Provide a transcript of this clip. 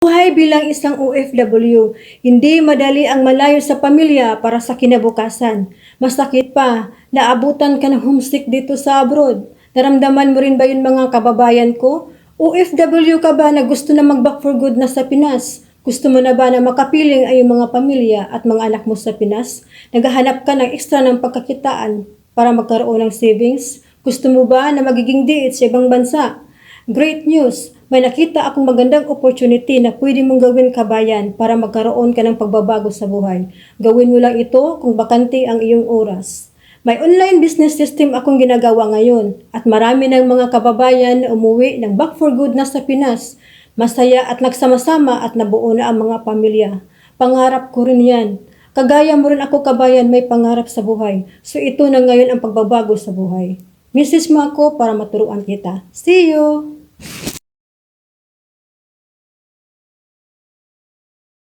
Buhay bilang isang OFW, hindi madali ang malayo sa pamilya para sa kinabukasan. Masakit pa, naabutan ka ng homesick dito sa abroad. Naramdaman mo rin ba yun mga kababayan ko? OFW ka ba na gusto na mag-back for good na sa Pinas? Gusto mo na ba na makapiling ay yung mga pamilya at mga anak mo sa Pinas? Naghahanap ka ng extra ng pagkakitaan para magkaroon ng savings? Gusto mo ba na magiging diet sa ibang bansa? Great news! May nakita akong magandang opportunity na pwede mong gawin kabayan para magkaroon ka ng pagbabago sa buhay. Gawin mo lang ito kung bakante ang iyong oras. May online business system akong ginagawa ngayon at marami ng mga kababayan na umuwi ng back for good na sa Pinas. Masaya at nagsama-sama at nabuo na ang mga pamilya. Pangarap ko rin yan. Kagaya mo rin ako kabayan, may pangarap sa buhay. So ito na ngayon ang pagbabago sa buhay. Message mo ako para maturuan kita. See you!